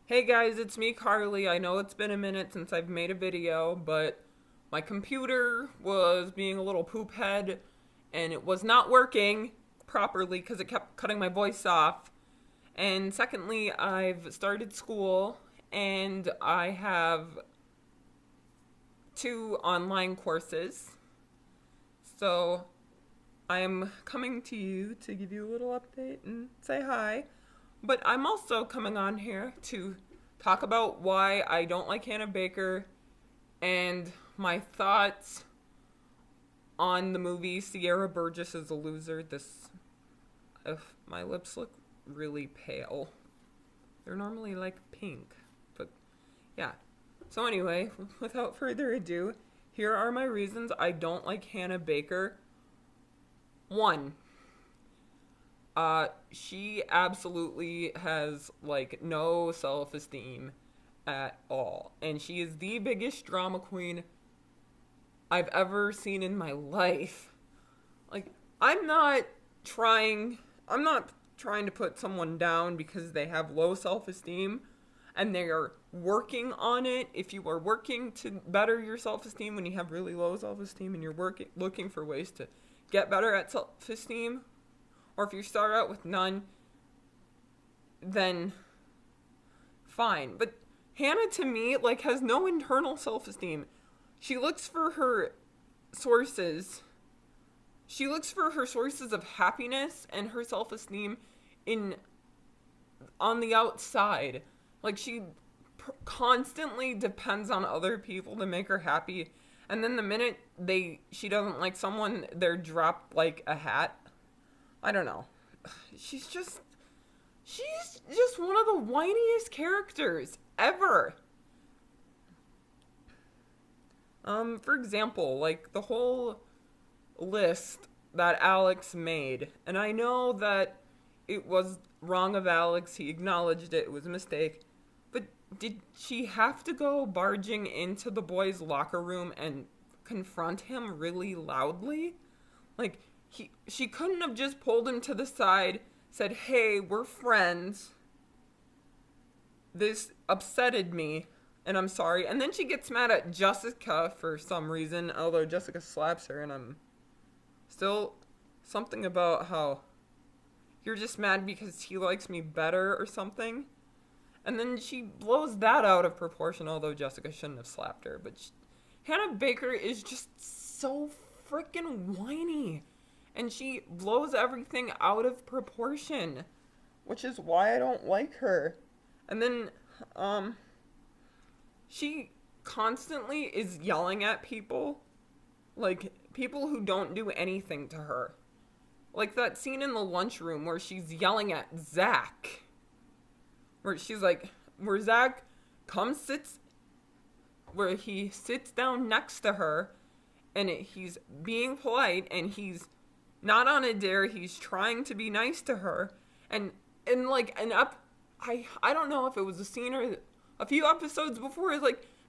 Hey guys, it's me, Carly. I know it's been a minute since I've made a video, but my computer was being a little poop head and it was not working properly because it kept cutting my voice off. And secondly, I've started school and I have two online courses. So I am coming to you to give you a little update and say hi. But I'm also coming on here to talk about why I don't like Hannah Baker and my thoughts on the movie Sierra Burgess is a Loser. If my lips look really pale. They're normally like pink, but yeah. So anyway, without further ado, here are my reasons I don't like Hannah Baker. 1. She absolutely has, no self-esteem at all. And she is the biggest drama queen I've ever seen in my life. I'm not trying to put someone down because they have low self-esteem and they are working on it. If you are working to better your self-esteem when you have really low self-esteem and you're looking for ways to get better at self-esteem, or if you start out with none, then fine. But Hannah, to me, has no internal self-esteem. She looks for her sources. She looks for her sources of happiness and her self-esteem on the outside. She constantly depends on other people to make her happy. And then the minute she doesn't like someone, they're dropped like a hat. I don't know. She's just one of the whiniest characters ever. For example, the whole list that Alex made, and I know that it was wrong of Alex, he acknowledged it was a mistake, but did she have to go barging into the boys' locker room and confront him really loudly? She couldn't have just pulled him to the side, said, "Hey, we're friends. This upsetted me, and I'm sorry." And then she gets mad at Jessica for some reason, although Jessica slaps her, and I'm still something about how you're just mad because he likes me better or something. And then she blows that out of proportion, although Jessica shouldn't have slapped her. But Hannah Baker is just so freaking whiny. And she blows everything out of proportion, which is why I don't like her. And then, she constantly is yelling at people, people who don't do anything to her. That scene in the lunchroom where she's yelling at Zach, where Zach where he sits down next to her, and he's being polite, and he's not on a dare, he's trying to be nice to her, I don't know if it was a scene or a few episodes before,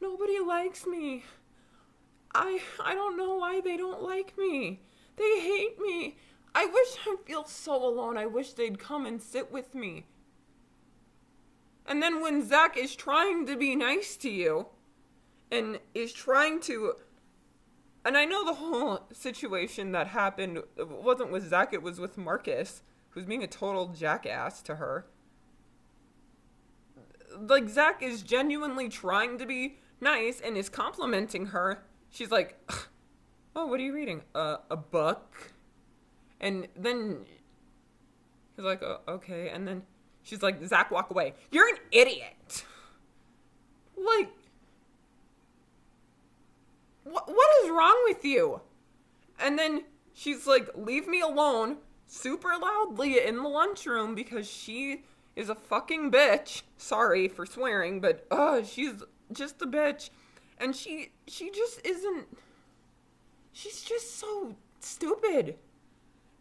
nobody likes me. I don't know why they don't like me. They hate me. I feel so alone. I wish they'd come and sit with me. And then when Zach is trying to be nice to you, and is trying to... And I know the whole situation that happened, it wasn't with Zach, it was with Marcus, who's being a total jackass to her. Zach is genuinely trying to be nice and is complimenting her. She's like, "Oh, what are you reading? A book?" And then he's like, "Oh, okay." And then she's like, "Zach, walk away. You're an idiot." What is wrong with you? And then she's like, "Leave me alone," super loudly in the lunchroom because she is a fucking bitch. Sorry for swearing, but she's just a bitch. And she just isn't... She's just so stupid.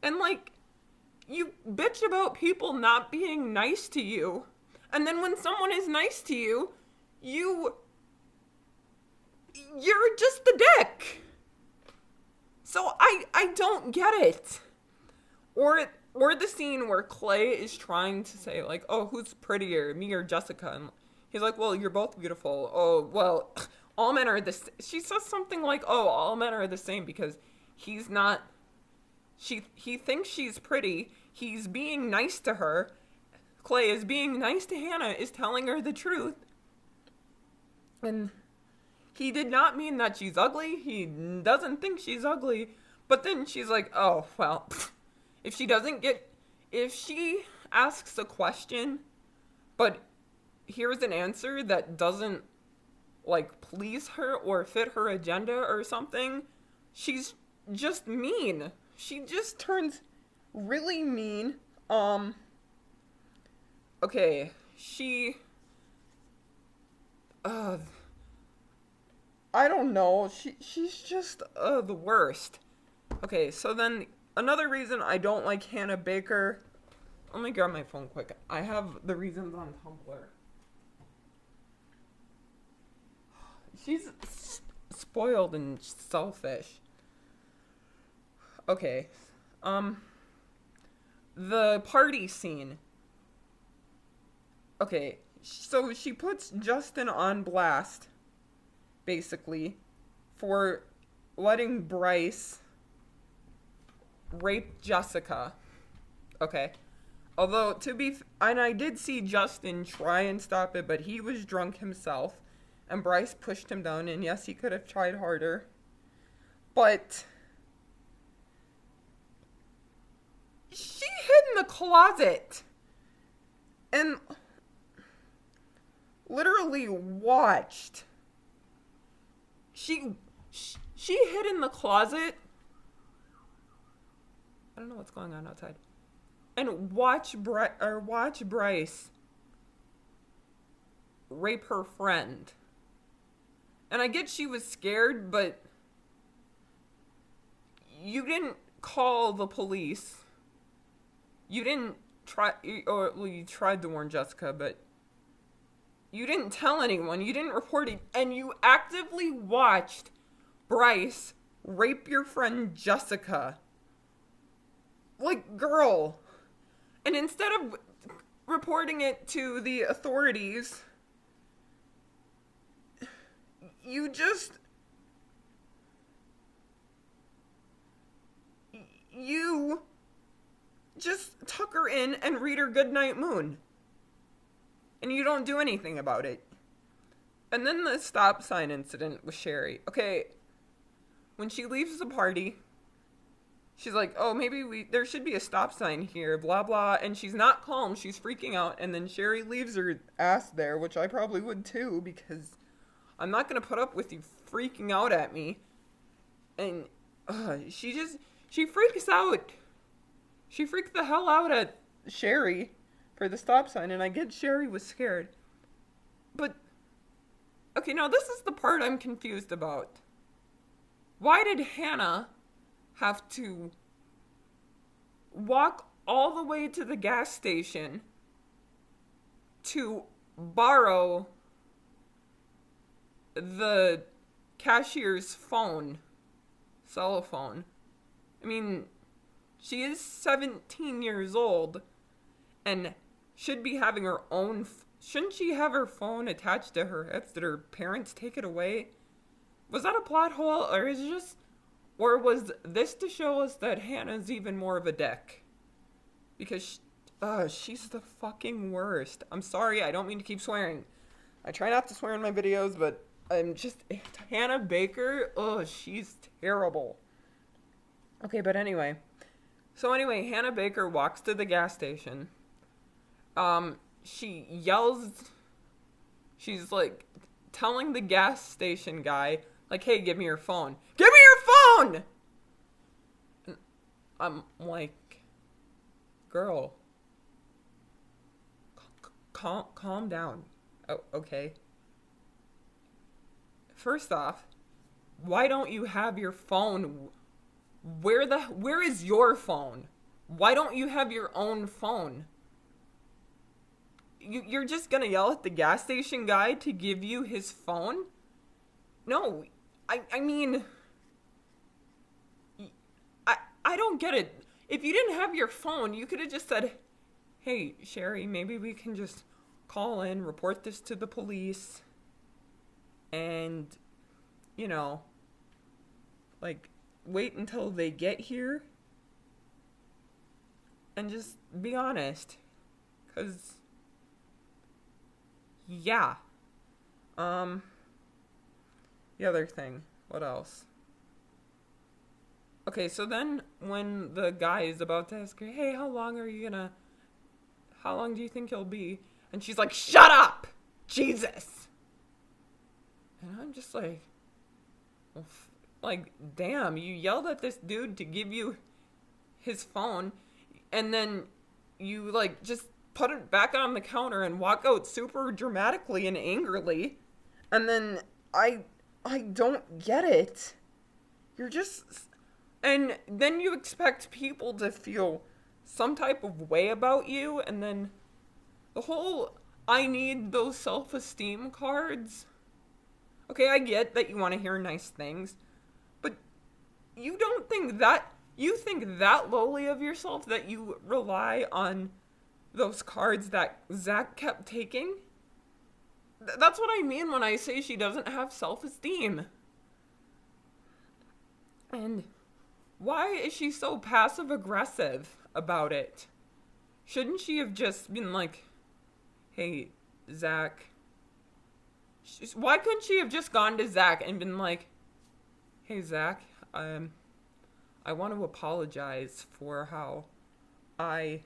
And you bitch about people not being nice to you, and then when someone is nice to you, you're just a dick. So I don't get it. Or the scene where Clay is trying to say, "Oh, who's prettier, me or Jessica?" And he's like, well, you're both beautiful. Oh, well, all men are she says something like, oh, all men are the same because he's not, he thinks she's pretty. He's being nice to her. Clay is being nice to Hannah, is telling her the truth. And he did not mean that she's ugly. He doesn't think she's ugly. But then she's like, oh, well, if she asks a question, but here's an answer that doesn't, like, please her or fit her agenda or something, she's just mean. She just turns really mean. Okay, I don't know. She's just the worst. Okay, so then another reason I don't like Hannah Baker. Let me grab my phone quick. I have the reasons on Tumblr. She's spoiled and selfish. Okay. The party scene. Okay, so she puts Justin on blast, basically, for letting Bryce rape Jessica. Okay. Although, and I did see Justin try and stop it, but he was drunk himself, and Bryce pushed him down, and yes, he could have tried harder. But she hid in the closet and literally watched. She hid in the closet. I don't know what's going on outside. And watch Bryce rape her friend. And I get she was scared, but you didn't call the police. You didn't you tried to warn Jessica, but you didn't tell anyone. You didn't report it. And you actively watched Bryce rape your friend Jessica. Like, girl. And instead of reporting it to the authorities, you just tuck her in and read her Goodnight Moon. And you don't do anything about it. And then the stop sign incident with Sherry. Okay, when she leaves the party, she's like, oh, maybe there should be a stop sign here, blah, blah. And she's not calm. She's freaking out. And then Sherry leaves her ass there, which I probably would too, because I'm not going to put up with you freaking out at me. And she freaks out. She freaked the hell out at Sherry for the stop sign. And I get Sherry was scared. But, okay, now this is the part I'm confused about. Why did Hannah have to walk all the way to the gas station to borrow the cashier's cell phone? I mean, she is 17 years old and should be having her own. Shouldn't she have her phone attached to her hips? Did her parents take it away? Was that a plot hole, or was this to show us that Hannah's even more of a dick? Because she's the fucking worst. I'm sorry, I don't mean to keep swearing. I try not to swear in my videos, but Hannah Baker, she's terrible. Okay, but anyway. So anyway, Hannah Baker walks to the gas station. She yells, she's like telling the gas station guy, like, hey, give me your phone. Give me your phone! And I'm like, girl, calm down. Oh, okay. First off, why don't you have your phone? Where is your phone? Why don't you have your own phone? You're just gonna yell at the gas station guy to give you his phone? No, I mean, I don't get it. If you didn't have your phone, you could have just said, hey, Sherry, maybe we can just call in, report this to the police, and, you know, like, wait until they get here and just be honest. Because, yeah. The other thing, what else? Okay, so then when the guy is about to ask her, hey, how long do you think you'll be? And she's like, shut up! Jesus! And I'm just like, well, damn, you yelled at this dude to give you his phone, and then you, like, just put it back on the counter and walk out super dramatically and angrily. And then I don't get it. You're just... And then you expect people to feel some type of way about you, and then the whole, I need those self-esteem cards. Okay, I get that you want to hear nice things, but you think that lowly of yourself that you rely on those cards that Zach kept taking? That's what I mean when I say she doesn't have self-esteem. And why is she so passive-aggressive about it? Shouldn't she have just been like, hey, Zach... Why couldn't she have just gone to Zach and been like, hey, Zach, I want to apologize for how I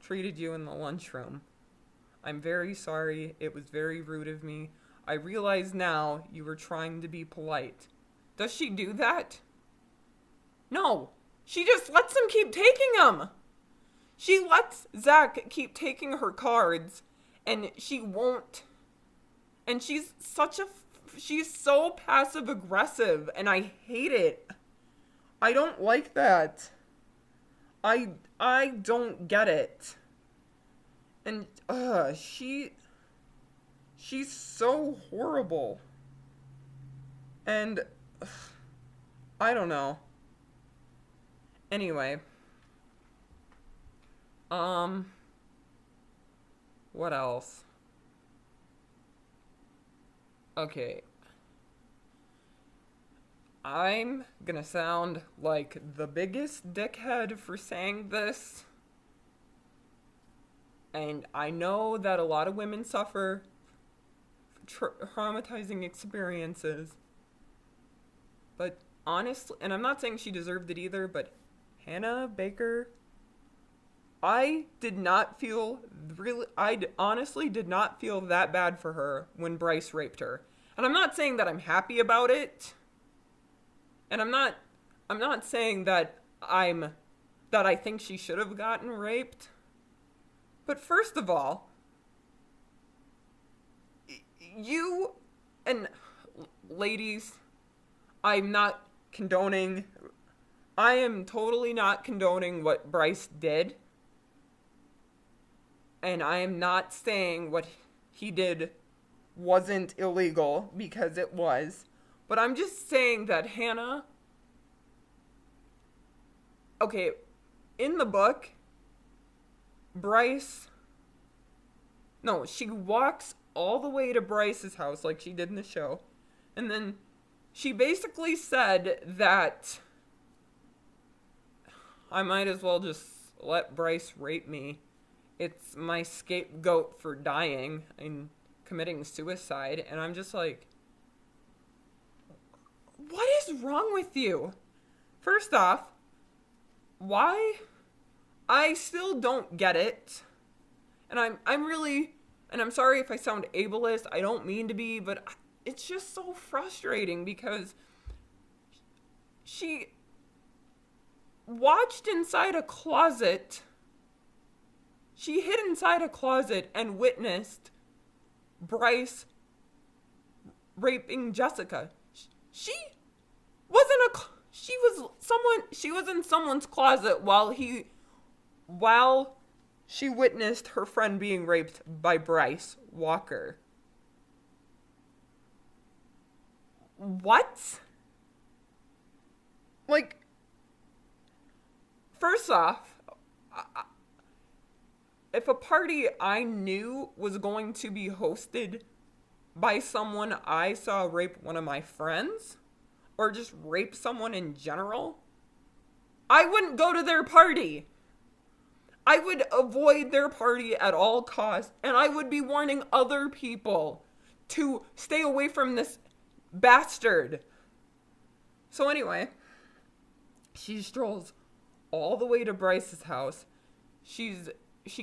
treated you in the lunchroom. I'm very sorry. It was very rude of me. I realize now you were trying to be polite. Does she do that? No. She just lets him keep taking them. She lets Zach keep taking her cards, and she won't. And she's so passive-aggressive, and I hate it. I don't like that. I don't get it. And, she's so horrible. And, I don't know. Anyway. What else? Okay. I'm gonna sound like the biggest dickhead for saying this. And I know that a lot of women suffer traumatizing experiences. But honestly, and I'm not saying she deserved it either, but Hannah Baker, I honestly did not feel that bad for her when Bryce raped her. And I'm not saying that I'm happy about it. And I'm not saying that I think she should have gotten raped. But first of all, you and ladies, I am totally not condoning what Bryce did. And I am not saying what he did wasn't illegal, because it was. But I'm just saying that Hannah... Okay, in the book, she walks all the way to Bryce's house like she did in the show. And then she basically said that I might as well just let Bryce rape me. It's my scapegoat for dying and committing suicide. And I'm just like, what is wrong with you? First off, why? I still don't get it. And I'm sorry if I sound ableist. I don't mean to be, but it's just so frustrating because she watched inside a closet. She hid inside a closet and witnessed Bryce raping Jessica. She was in someone's closet while she witnessed her friend being raped by Bryce Walker. What? Like, first off, if a party I knew was going to be hosted by someone I saw rape one of my friends, or just rape someone in general, I wouldn't go to their party. I would avoid their party at all costs, and I would be warning other people to stay away from this bastard. So anyway, she strolls all the way to Bryce's house. She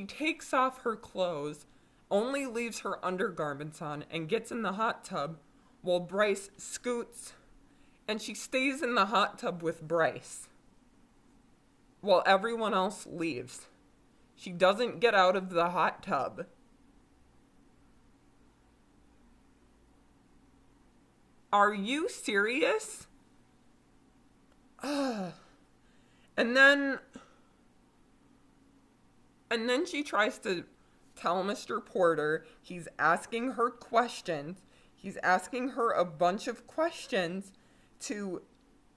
takes off her clothes, only leaves her undergarments on, and gets in the hot tub while Bryce scoots, and she stays in the hot tub with Bryce while everyone else leaves. She doesn't get out of the hot tub. Are you serious? Ugh. And then she tries to tell Mr. Porter. He's asking her questions. He's asking her a bunch of questions to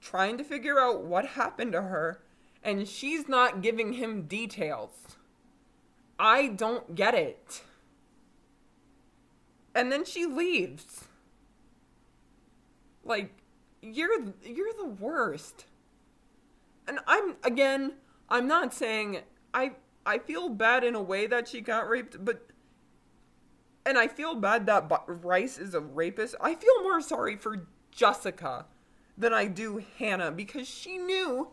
trying to figure out what happened to her, and she's not giving him details. I don't get it. And then she leaves. Like, you're the worst. And I'm not saying I feel bad in a way that she got raped, and I feel bad that Bryce is a rapist. I feel more sorry for Jessica than I do Hannah, because she knew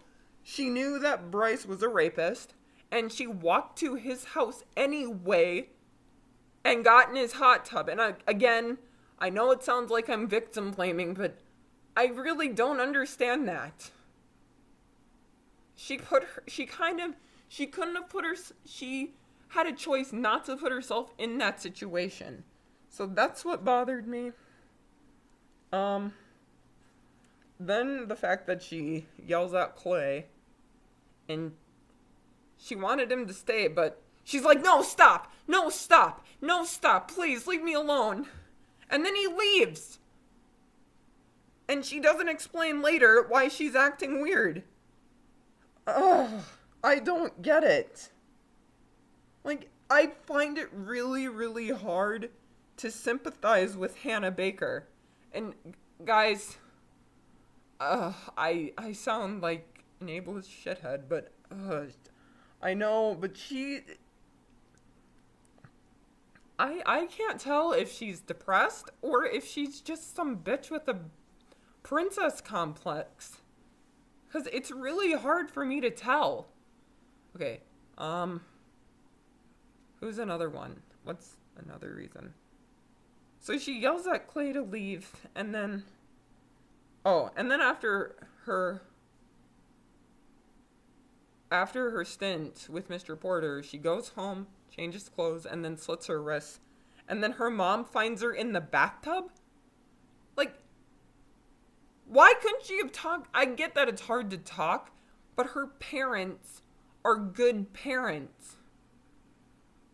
that Bryce was a rapist, and she walked to his house anyway and got in his hot tub. And I know it sounds like I'm victim blaming, but I really don't understand that. She had a choice not to put herself in that situation. So that's what bothered me. Then the fact that she yells at Clay, and she wanted him to stay, but she's like, no, stop, please leave me alone. And then he leaves. And she doesn't explain later why she's acting weird. Ugh, I don't get it. Like, I find it really, really hard to sympathize with Hannah Baker. And guys, I sound like an ableist shithead, but I know, but I can't tell if she's depressed or if she's just some bitch with a princess complex. Because it's really hard for me to tell. Okay, who's another one? What's another reason? So she yells at Clay to leave, and then after her stint with Mr. Porter, she goes home, changes clothes, and then slits her wrists. And then her mom finds her in the bathtub? Like, why couldn't she have talked? I get that it's hard to talk, but her parents are good parents.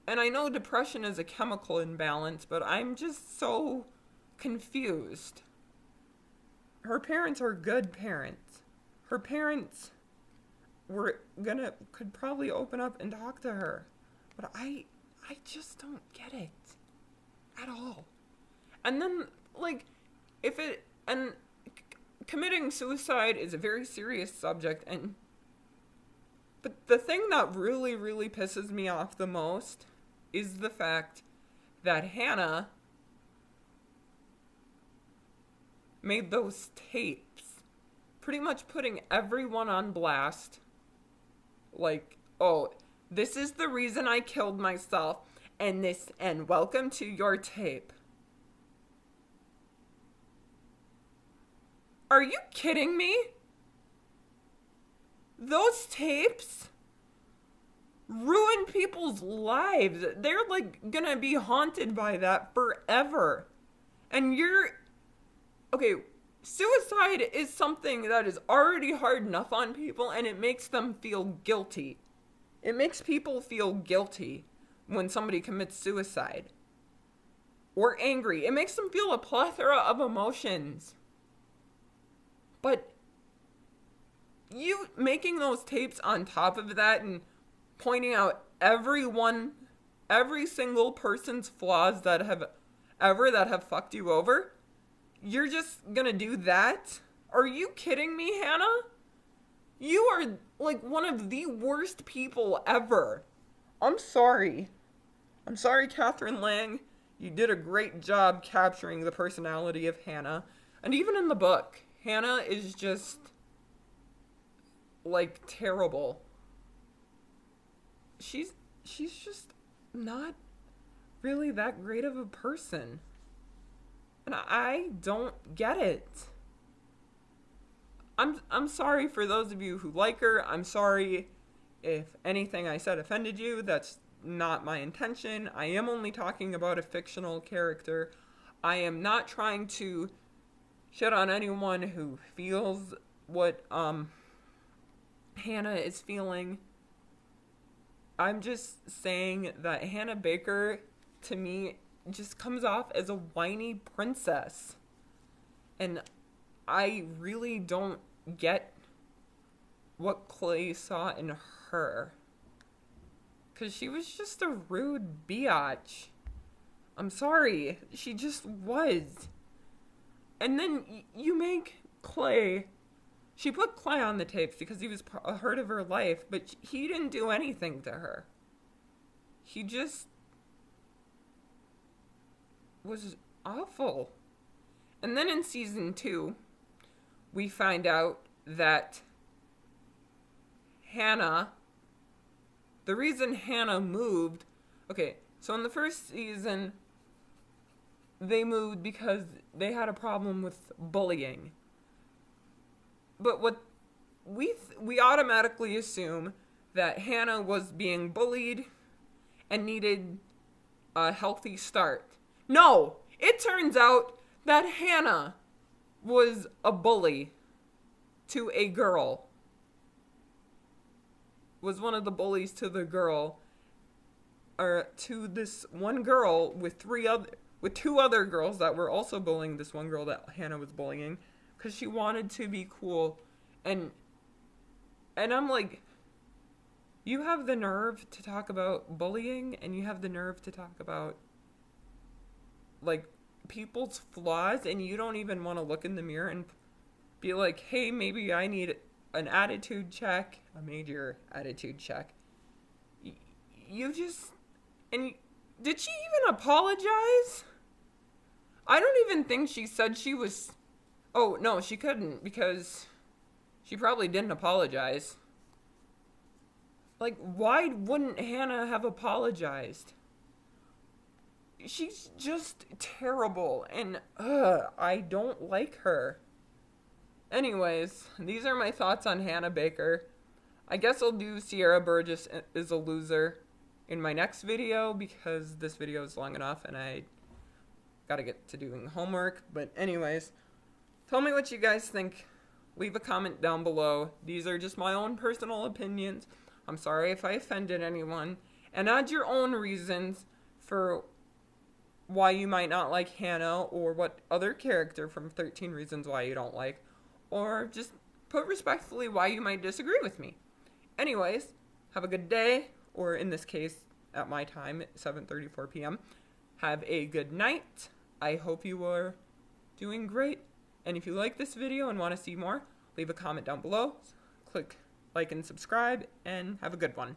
And I know depression is a chemical imbalance, but I'm just so confused. Her parents are good parents. Her parents could probably open up and talk to her. But I just don't get it. At all. And then, like, committing suicide is a very serious subject, but the thing that really, really pisses me off the most is the fact that Hannah made those tapes, pretty much putting everyone on blast. Like, oh, this is the reason I killed myself, and welcome to your tape. Are you kidding me? Those tapes ruin people's lives. They're like gonna be haunted by that forever. And okay, suicide is something that is already hard enough on people, and it makes them feel guilty. It makes people feel guilty when somebody commits suicide. Or angry. It makes them feel a plethora of emotions. But you making those tapes on top of that and pointing out everyone every single person's flaws that have fucked you over, you're just gonna do that? Are you kidding me, Hannah? You are like one of the worst people ever. I'm sorry. I'm sorry, Kathrine Lang. You did a great job capturing the personality of Hannah. And even in the book, Hannah is just like terrible. She's just not really that great of a person. And I don't get it. I'm sorry for those of you who like her. I'm sorry if anything I said offended you. That's not my intention. I am only talking about a fictional character. I am not trying to shit on anyone who feels what Hannah is feeling. I'm just saying that Hannah Baker, to me, just comes off as a whiny princess. And I really don't get what Clay saw in her. Because she was just a rude biatch. I'm sorry. She just was. And then you make Clay... She put Clay on the tapes because he was a hurt of her life, but he didn't do anything to her. He just was awful. And then in season 2, we find out that Hannah, the reason Hannah moved, okay, so in the first season, they moved because they had a problem with bullying. But what we automatically assume that Hannah was being bullied and needed a healthy start. No, it turns out that Hannah was a bully to a girl. Was one of the bullies to the girl, or to this one girl with two other girls that were also bullying this one girl that Hannah was bullying. Because she wanted to be cool. And I'm like, you have the nerve to talk about bullying, and you have the nerve to talk about, like, people's flaws, and you don't even want to look in the mirror and be like, hey, maybe I need an attitude check, a major attitude check. You just... And did she even apologize? I don't even think she said she was... Oh, no, she couldn't, because she probably didn't apologize. Like, why wouldn't Hannah have apologized? She's just terrible, and I don't like her. Anyways, these are my thoughts on Hannah Baker. I guess I'll do Sierra Burgess is a loser in my next video, because this video is long enough, and I gotta get to doing homework. But anyways... Tell me what you guys think. Leave a comment down below. These are just my own personal opinions. I'm sorry if I offended anyone. And add your own reasons for why you might not like Hannah, or what other character from 13 Reasons Why you don't like. Or just put respectfully why you might disagree with me. Anyways, have a good day. Or in this case, at my time, 7:34 p.m. Have a good night. I hope you are doing great. And if you like this video and want to see more, leave a comment down below. Click like and subscribe, and have a good one.